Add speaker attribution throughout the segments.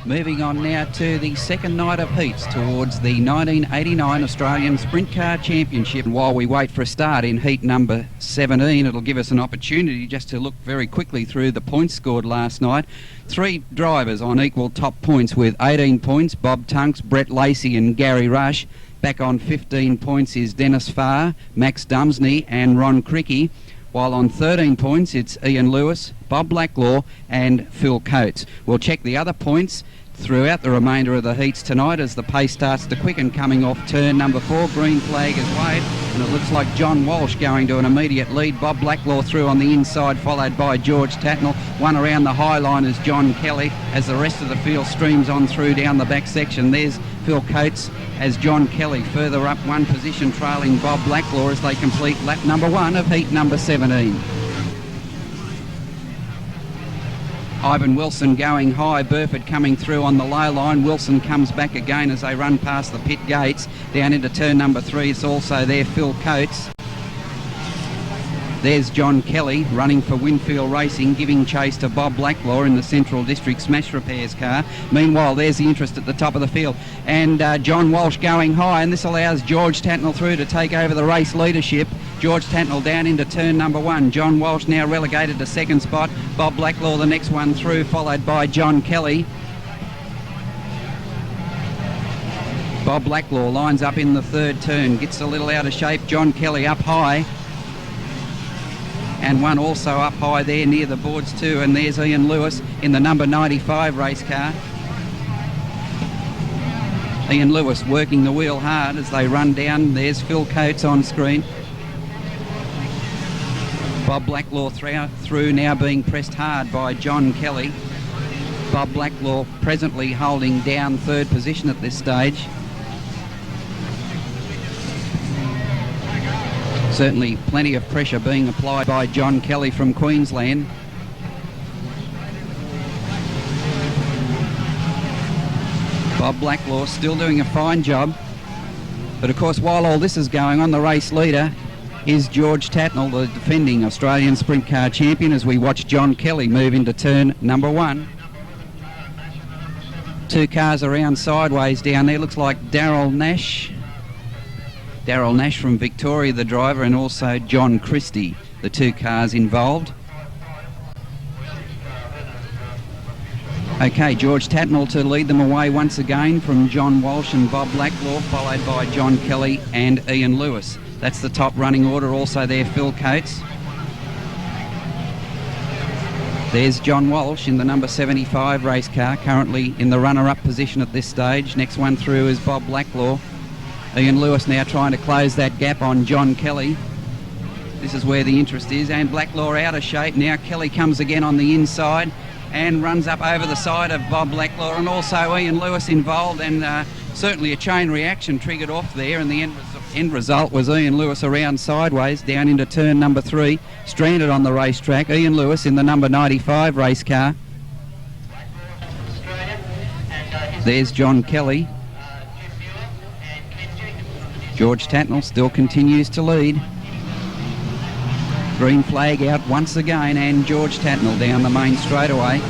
Speaker 1: Moving on now to the second night of heats towards the 1989 Australian Sprint Car Championship. And while we wait for a start in heat number 17, it'll give us an opportunity just to look very quickly through the points scored last night. 3 drivers on equal top points with 18 points, Bob Tunks, Brett Lacey and Gary Rush. Back on 15 points is Dennis Farr, Max Dumsney and Ron Cricky. While on 13 points, it's Ian Lewis, Bob Blacklaw and Phil Coates. We'll check the other points throughout the remainder of the heats tonight as the pace starts to quicken. Coming off turn number 4, green flag is waved, and it looks like John Walsh going to an immediate lead. Bob Blacklaw through on the inside, followed by George Tatnell. One around the high line is John Kelly as the rest of the field streams on through down the back section. There's Phil Coates as John Kelly further up one position, trailing Bob Blacklaw as they complete lap number 1 of heat number 17. Ivan Wilson going high, Burford coming through on the low line. Wilson comes back again as they run past the pit gates. Down into turn number 3, it's also there Phil Coates. There's John Kelly running for Winfield Racing, giving chase to Bob Blacklaw in the Central District Smash Repairs car. Meanwhile, there's the interest at the top of the field. And John Walsh going high, and this allows George Tatnell through to take over the race leadership. George Tatnell down into turn number 1. John Walsh now relegated to second spot. Bob Blacklaw the next one through, followed by John Kelly. Bob Blacklaw lines up in the third turn, gets a little out of shape. John Kelly up high. And one also up high there near the boards too, and there's Ian Lewis in the number 95 race car. Ian Lewis working the wheel hard as they run down. There's Phil Coates on screen. Bob Blacklaw through now being pressed hard by John Kelly. Bob Blacklaw presently holding down third position at this stage. Certainly plenty of pressure being applied by John Kelly from Queensland. Bob Blacklaw still doing a fine job. But of course, while all this is going on, the race leader is George Tatnell, the defending Australian Sprint Car Champion, as we watch John Kelly move into turn number 1. 2 cars around sideways down there. Looks like Darryl Nash from Victoria, the driver, and also John Christie, the 2 cars involved. Okay, George Tatnell to lead them away once again from John Walsh and Bob Blacklaw, followed by John Kelly and Ian Lewis. That's the top running order. Also there, Phil Coates. There's John Walsh in the number 75 race car, currently in the runner-up position at this stage. Next one through is Bob Blacklaw. Ian Lewis now trying to close that gap on John Kelly. This is where the interest is, and Blacklaw out of shape. Now Kelly comes again on the inside and runs up over the side of Bob Blacklaw, and also Ian Lewis involved, and certainly a chain reaction triggered off there, and the end result was Ian Lewis around sideways down into turn number 3, stranded on the racetrack. Ian Lewis in the number 95 race car. There's John Kelly. George Tatnell still continues to lead. Green flag out once again, and George Tatnell down the main straightaway.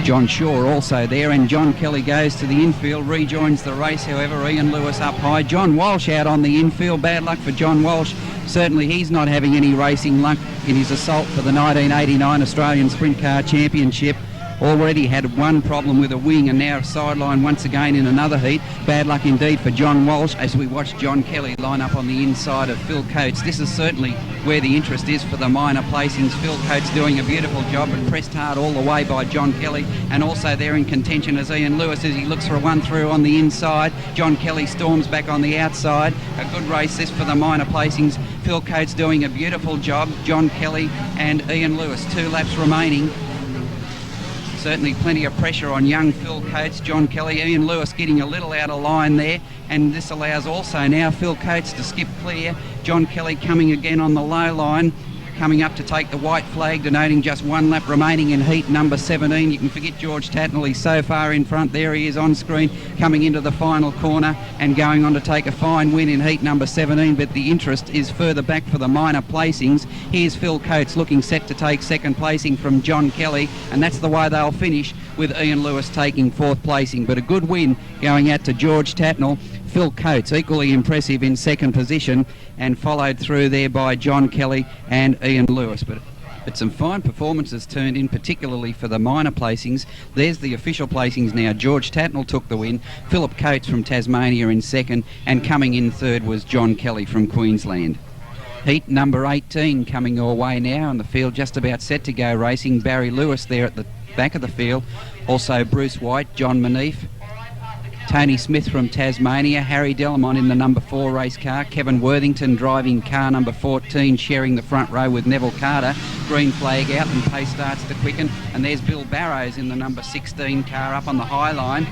Speaker 1: John Shaw also there, and John Kelly goes to the infield, rejoins the race. However, Ian Lewis up high. John Walsh out on the infield. Bad luck for John Walsh. Certainly he's not having any racing luck in his assault for the 1989 Australian Sprint Car Championship. Already had one problem with a wing, and now sideline once again in another heat. Bad luck indeed for John Walsh as we watch John Kelly line up on the inside of Phil Coates. This is certainly where the interest is for the minor placings. Phil Coates doing a beautiful job, but pressed hard all the way by John Kelly, and also there in contention as Ian Lewis as he looks for a one through on the inside. John Kelly storms back on the outside. A good race this for the minor placings. Phil Coates doing a beautiful job. John Kelly and Ian Lewis, 2 laps remaining. Certainly plenty of pressure on young Phil Coates, John Kelly. Ian Lewis getting a little out of line there, and this allows also now Phil Coates to skip clear. John Kelly coming again on the low line. coming up to take the white flag, denoting just 1 lap remaining in heat number 17. You can forget George Tatnall, he's so far in front. There he is on screen, coming into the final corner and going on to take a fine win in heat number 17, but the interest is further back for the minor placings. Here's Phil Coates looking set to take second placing from John Kelly, and that's the way they'll finish, with Ian Lewis taking fourth placing. But a good win going out to George Tatnall. Phil Coates equally impressive in second position, and followed through there by John Kelly and Ian Lewis. But some fine performances turned in, particularly for the minor placings. There's the official placings now. George Tatnall took the win, Philip Coates from Tasmania in second, and coming in third was John Kelly from Queensland. Heat number 18 coming your way now, and the field just about set to go racing. Barry Lewis there at the back of the field, also Bruce White, John Maneef, Tony Smith from Tasmania, Harry Delamont in the number 4 race car, Kevin Worthington driving car number 14, sharing the front row with Neville Carter. Green flag out and pace starts to quicken, and there's Bill Barrows in the number 16 car up on the high line.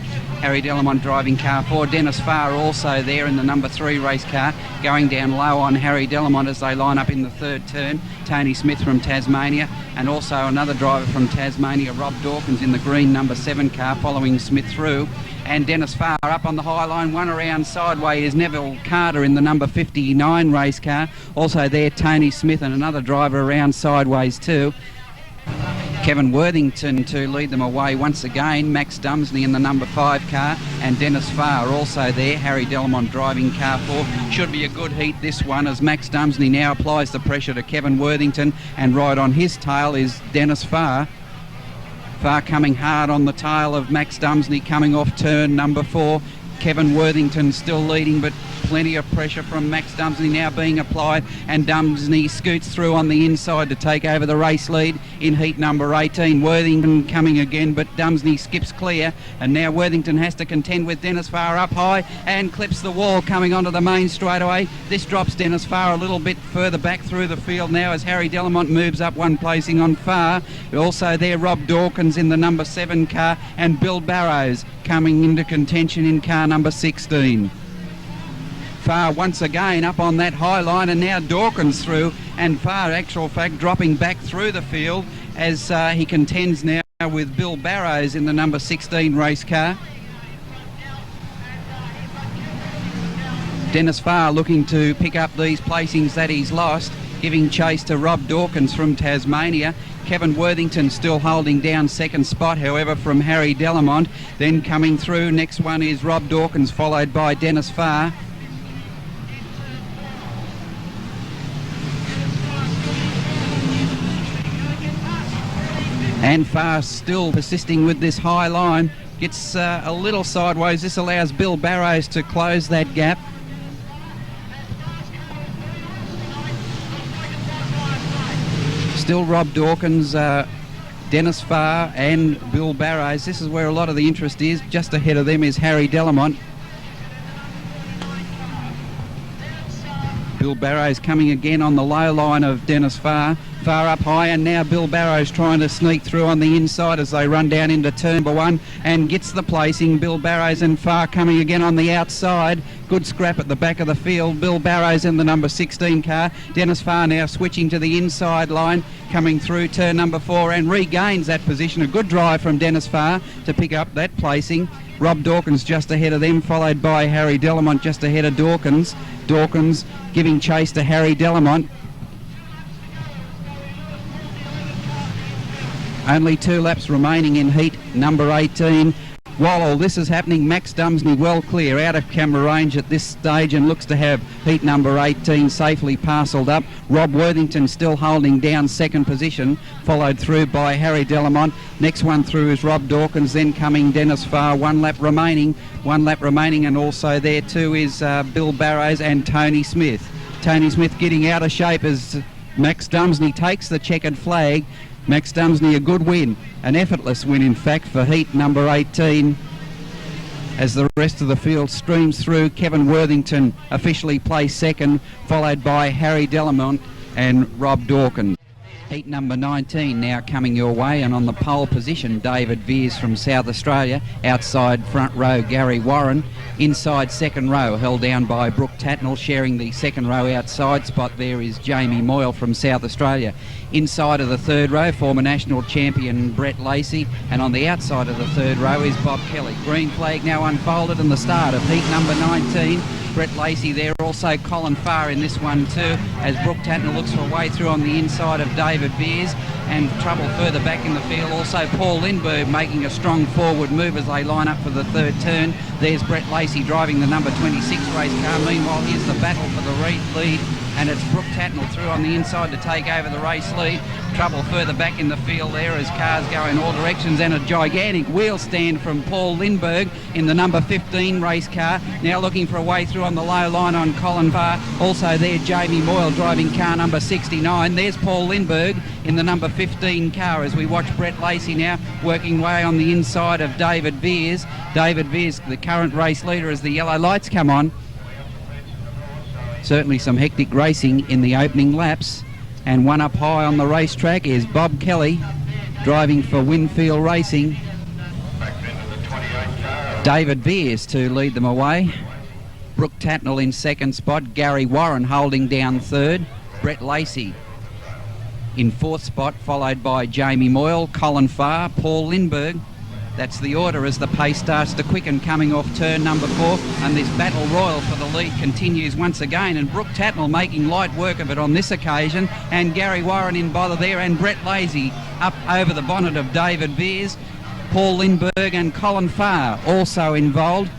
Speaker 1: Harry Delamont driving car 4, Dennis Farr also there in the number 3 race car, going down low on Harry Delamont as they line up in the third turn. Tony Smith from Tasmania, and also another driver from Tasmania, Rob Dawkins in the green number 7 car, following Smith through. And Dennis Farr up on the high line. One around sideway is Neville Carter in the number 59 race car. Also there, Tony Smith and another driver around sideways too. Kevin Worthington to lead them away once again. Max Dumsney in the number 5 car, and Dennis Farr also there. Harry Delamont driving car 4. Should be a good heat, this one, as Max Dumsney now applies the pressure to Kevin Worthington, and right on his tail is Dennis Farr. Farr coming hard on the tail of Max Dumsney, coming off turn number 4. Kevin Worthington still leading, but plenty of pressure from Max Dumsney now being applied, and Dumsney scoots through on the inside to take over the race lead in heat number 18. Worthington coming again, but Dumsney skips clear, and now Worthington has to contend with Dennis Farr up high and clips the wall coming onto the main straightaway. This drops Dennis Farr a little bit further back through the field now as Harry Delamont moves up one placing on Farr. Also there, Rob Dawkins in the number 7 car, and Bill Barrows coming into contention in car number 16. Farr once again up on that high line, and now Dawkins through, and Farr, actual fact, dropping back through the field as he contends now with Bill Barrows in the number 16 race car. Dennis Farr looking to pick up these placings that he's lost, giving chase to Rob Dawkins from Tasmania. Kevin Worthington still holding down second spot, however, from Harry Delamont. Then coming through, next one is Rob Dawkins, followed by Dennis Farr. And Farr still persisting with this high line. Gets a little sideways. This allows Bill Barrows to close that gap. Still Rob Dawkins, Dennis Farr and Bill Barrows. This is where a lot of the interest is. Just ahead of them is Harry Delamont. Bill Barrows coming again on the low line of Dennis Farr. Farr up high, and now Bill Barrows trying to sneak through on the inside as they run down into turn number 1 and gets the placing. Bill Barrows and Farr coming again on the outside. Good scrap at the back of the field. Bill Barrows in the number 16 car. Dennis Farr now switching to the inside line, coming through turn number 4 and regains that position. A good drive from Dennis Farr to pick up that placing. Rob Dawkins just ahead of them, followed by Harry Delamont just ahead of Dawkins. Dawkins giving chase to Harry Delamont. Only 2 laps remaining in heat number 18. While all this is happening, Max Dumsney well clear out of camera range at this stage and looks to have heat number 18 safely parcelled up. Rob Worthington still holding down second position, followed through by Harry Delamont. Next one through is Rob Dawkins, then coming Dennis Farr. 1 lap remaining, and also there too is Bill Barrows and Tony Smith. Tony Smith getting out of shape as Max Dumsney takes the checkered flag. Max Dumsney, a good win, an effortless win in fact for heat number 18. As the rest of the field streams through, Kevin Worthington officially placed second, followed by Harry Delamont and Rob Dawkins. Heat number 19 now coming your way, and on the pole position, David Veers from South Australia. Outside front row, Gary Warren. Inside second row, held down by Brooke Tatnell. Sharing the second row outside spot there is Jamie Moyle from South Australia. Inside of the third row, former national champion Brett Lacey, and on the outside of the third row is Bob Kelly. Green flag now unfolded in the start of heat number 19. Brett Lacey there, also Colin Farr in this one too, as Brooke Tatnell looks for a way through on the inside of David Veers, and trouble further back in the field. Also Paul Lindbergh making a strong forward move as they line up for the third turn. There's Brett Lacey driving the number 26 race car. Meanwhile, here's the battle for the lead, and it's Brooke Tatnell through on the inside to take over the race lead. Trouble further back in the field there as cars go in all directions, and a gigantic wheel stand from Paul Lindbergh in the number 15 race car. Now looking for a way through on the low line on Colin Farr. Also there, Jamie Moyle driving car number 69. There's Paul Lindbergh in the number 15 car as we watch Brett Lacey now working way on the inside of David Veers. David Veers, the current race leader, as the yellow lights come on. Certainly some hectic racing in the opening laps, and one up high on the racetrack is Bob Kelly driving for Winfield Racing. David Veers to lead them away. Brooke Tatnell in second spot, Gary Warren holding down third, Brett Lacey in fourth spot, followed by Jamie Moyle, Colin Farr, Paul Lindbergh. That's the order as the pace starts to quicken coming off turn number 4, and this battle royal for the lead continues once again, and Brooke Tatnell making light work of it on this occasion, and Gary Warren in bother there, and Brett Lacey up over the bonnet of David Veers. Paul Lindbergh and Colin Farr also involved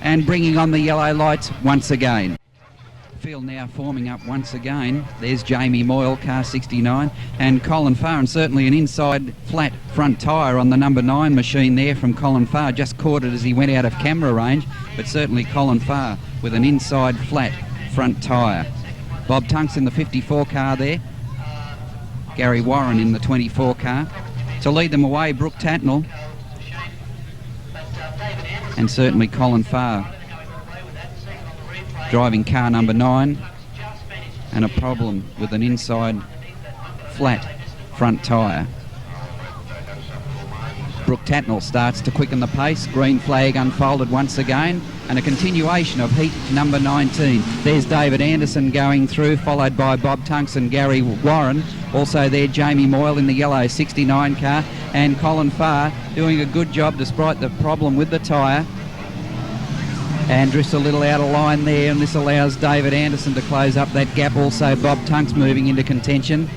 Speaker 1: and bringing on the yellow lights once again. Field now forming up once again. There's Jamie Moyle, car 69, and Colin Farr, and certainly an inside flat front tyre on the number 9 machine there from Colin Farr. Just caught it as he went out of camera range, but certainly Colin Farr with an inside flat front tyre. Bob Tunks in the 54 car there. Gary Warren in the 24 car. To lead them away, Brooke Tatnell, and certainly Colin Farr driving car number 9, and a problem with an inside flat front tyre. Brooke Tatnell starts to quicken the pace. Green flag unfolded once again, and a continuation of heat number 19. There's David Anderson going through, followed by Bob Tunks and Gary Warren. Also there, Jamie Moyle in the yellow 69 car, and Colin Farr doing a good job despite the problem with the tyre. And drifts a little out of line there, and this allows David Anderson to close up that gap. Also Bob Tunks moving into contention,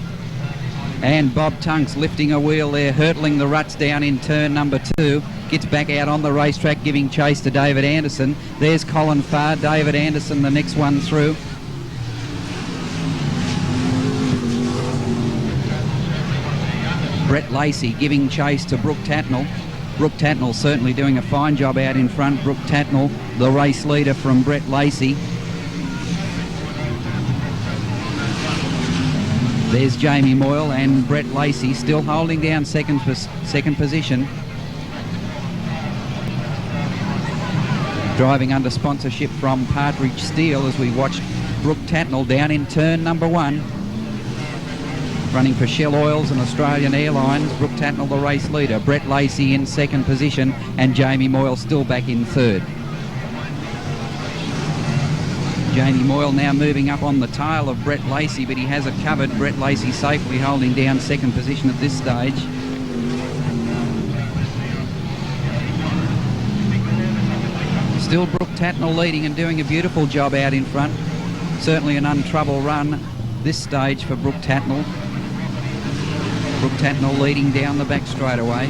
Speaker 1: and Bob Tunks lifting a wheel there, hurtling the ruts down in turn number 2, gets back out on the racetrack giving chase to David Anderson. There's Colin Farr, David Anderson the next one through. Brett Lacey giving chase to Brooke Tatnell. Brooke Tatnell certainly doing a fine job out in front. Brooke Tatnell, the race leader from Brett Lacey. There's Jamie Moyle and Brett Lacey still holding down second position. Driving under sponsorship from Partridge Steel as we watch Brooke Tatnell down in turn number 1. Running for Shell Oils and Australian Airlines. Brooke Tatnell the race leader, Brett Lacey in second position, and Jamie Moyle still back in third. Jamie Moyle now moving up on the tail of Brett Lacey, but he has it covered. Brett Lacey safely holding down second position at this stage. Still Brooke Tatnell leading and doing a beautiful job out in front. Certainly an untroubled run this stage for Brooke Tatnell. Brooke Tatnell leading down the back straight away.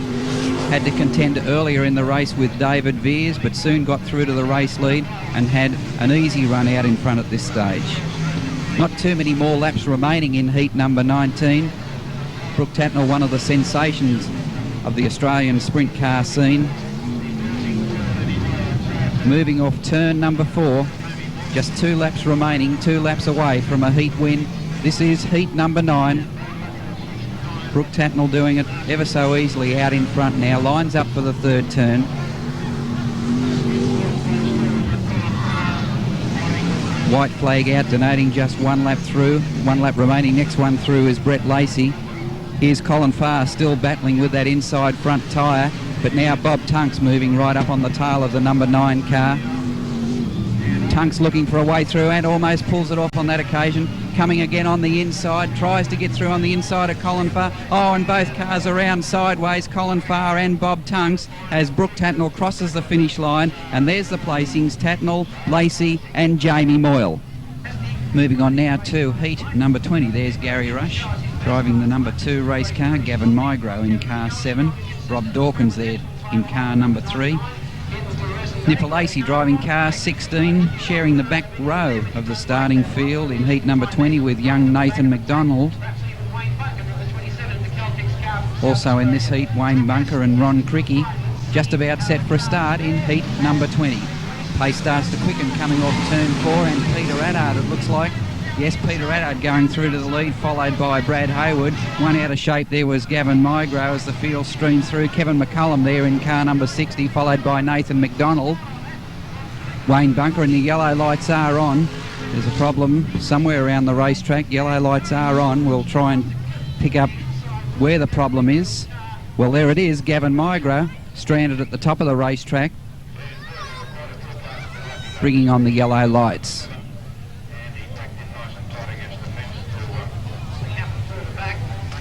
Speaker 1: Had to contend earlier in the race with David Veers, but soon got through to the race lead and had an easy run out in front at this stage. Not too many more laps remaining in heat number 19. Brooke Tatnell, one of the sensations of the Australian sprint car scene. Moving off turn number 4. Just 2 laps remaining, 2 laps away from a heat win. This is heat number 9. Brooke Tatnell doing it ever so easily out in front now. Lines up for the third turn. White flag out, denoting just 1 lap through. 1 lap remaining. Next one through is Brett Lacey. Here's Colin Farr still battling with that inside front tyre, but now Bob Tunks moving right up on the tail of the number 9 car. Tunks looking for a way through and almost pulls it off on that occasion. Coming again on the inside, tries to get through on the inside of Colin Farr. Oh, and both cars around sideways, Colin Farr and Bob Tunks, as Brooke Tatnell crosses the finish line. And there's the placings, Tatnell, Lacey and Jamie Moyle. Moving on now to heat number 20. There's Gary Rush driving the number 2 race car, Gavin Migro in car 7, Rob Dawkins there in car number 3. Nipper Lacey driving car 16, sharing the back row of the starting field in heat number 20 with young Nathan McDonald. Also in this heat, Wayne Bunker and Ron Cricky just about set for a start in heat number 20. Pace starts to quicken coming off turn 4, and Peter Addard, it looks like. Yes, Peter Addard going through to the lead, followed by Brad Hayward. One out of shape there was Gavin Migro as the field streams through. Kevin McCullum there in car number 60, followed by Nathan McDonald. Wayne Bunker, and the yellow lights are on. There's a problem somewhere around the racetrack. Yellow lights are on. We'll try and pick up where the problem is. Well, there it is, Gavin Migro, stranded at the top of the racetrack, bringing on the yellow lights.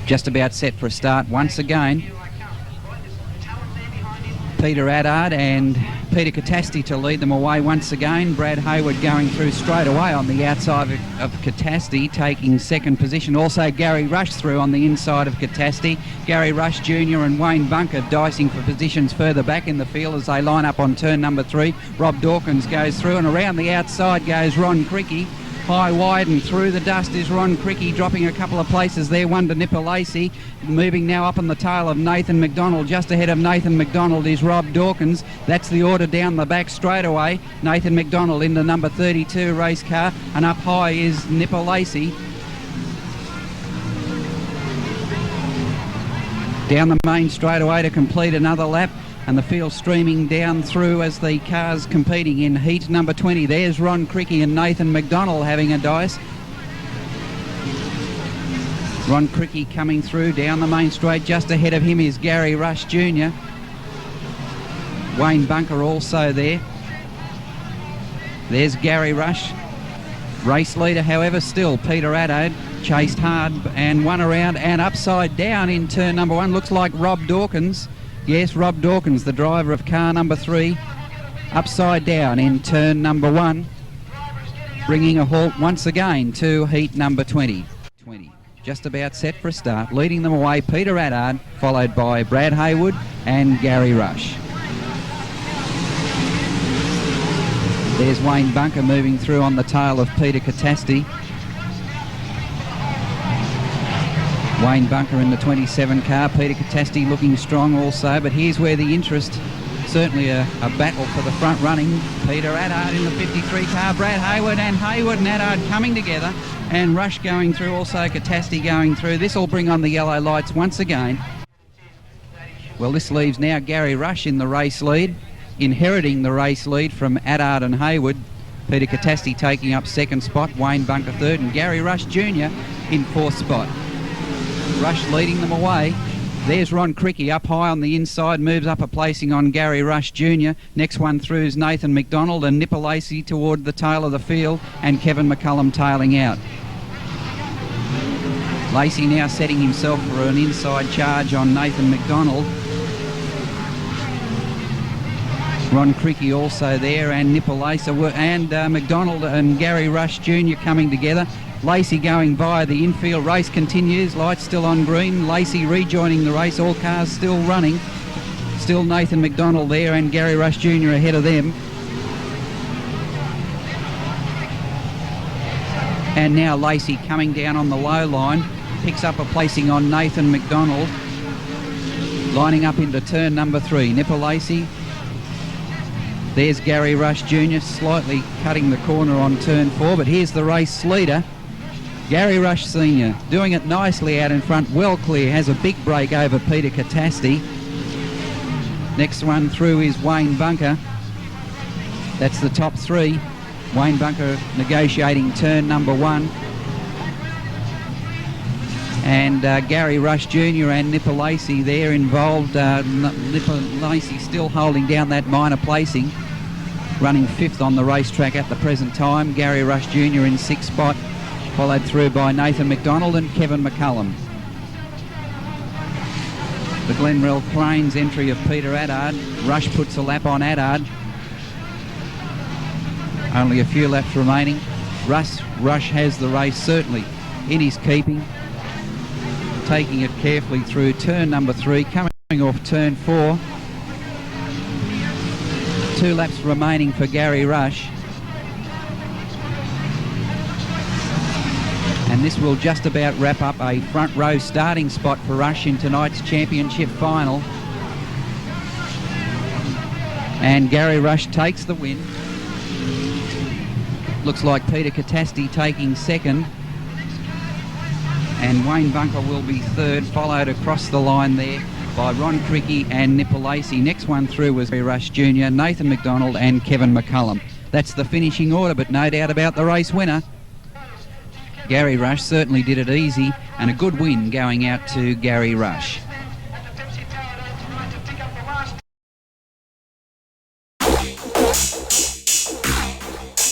Speaker 1: Just about set for a start once again. Peter Addard and Peter Catasti to lead them away once again. Brad Hayward going through straight away on the outside of Catasti, taking second position. Also Gary Rush through on the inside of Catasti. Gary Rush Jr. and Wayne Bunker dicing for positions further back in the field as they line up on turn number 3. Rob Dawkins goes through, and around the outside goes Ron Cricky. High, wide and through the dust is Ron Cricky, dropping a couple of places there, one to Nipper Lacey. Moving now up on the tail of Nathan McDonald. Just ahead of Nathan McDonald is Rob Dawkins. That's the order down the back straight away. Nathan McDonald in the number 32 race car, and up high is Nipper Lacey. Down the main straightaway to complete another lap, and the field streaming down through as the cars competing in heat number 20. There's Ron Cricky and Nathan McDonald having a dice. Ron Cricky coming through down the main straight. Just ahead of him is Gary Rush Jr. Wayne Bunker also there. There's Gary Rush. Race leader, however, still Peter Addard, chased hard and won around and upside down in turn number 1. Looks like Rob Dawkins. Yes, Rob Dawkins, the driver of car number 3, upside down in turn number 1, bringing a halt once again to heat number 20. Just about set for a start, leading them away Peter Addard, followed by Brad Hayward and Gary Rush. There's Wayne Bunker moving through on the tail of Peter Catasti. Wayne Bunker in the 27 car, Peter Catasti looking strong also, but here's where the interest, certainly a battle for the front running. Peter Addard in the 53 car, Brad Hayward and Addard coming together, and Rush going through, also Catasti going through. This will bring on the yellow lights once again. Well, this leaves now Gary Rush in the race lead, inheriting the race lead from Addard and Hayward. Peter Catasti taking up second spot, Wayne Bunker third, and Gary Rush Jr. in fourth spot. Rush leading them away. There's Ron Cricky up high on the inside, moves up a placing on Gary Rush Jr. Next one through is Nathan McDonald, and Nipper Lacey toward the tail of the field, and Kevin McCullum tailing out. Lacey now setting himself for an inside charge on Nathan McDonald. Ron Cricky also there, and Nipper Lacey and McDonald and Gary Rush Jr. coming together. Lacey going via the infield. Race continues, lights still on green. Lacey rejoining the race, all cars still running. Still Nathan McDonald there and Gary Rush Jr. ahead of them. And now Lacey coming down on the low line, picks up a placing on Nathan McDonald, lining up into turn number 3. Nipper Lacey. There's Gary Rush Jr. slightly cutting the corner on turn 4, but here's the race leader, Gary Rush Sr., doing it nicely out in front, well clear, has a big break over Peter Catasti. Next one through is Wayne Bunker. That's the top 3. Wayne Bunker negotiating turn number 1. And Gary Rush Jr. and Nipper Lacey there involved. Nipper Lacey still holding down that minor placing, running 5th on the racetrack at the present time. Gary Rush Jr. in 6th spot, followed through by Nathan McDonald and Kevin McCullum. The Glenrell Plains entry of Peter Addard. Rush puts a lap on Addard. Only a few laps remaining. Rush has the race certainly in his keeping, taking it carefully through turn number 3, coming off turn 4. 2 laps remaining for Gary Rush. And this will just about wrap up a front row starting spot for Rush in tonight's championship final. And Gary Rush takes the win. Looks like Peter Catasti taking 2nd. And Wayne Bunker will be 3rd, followed across the line there by Ron Cricky and Nipper Lacey. Next one through was Gary Rush Jr., Nathan McDonald and Kevin McCullum. That's the finishing order, but no doubt about the race winner. Gary Rush certainly did it easy, and a good win going out to Gary Rush.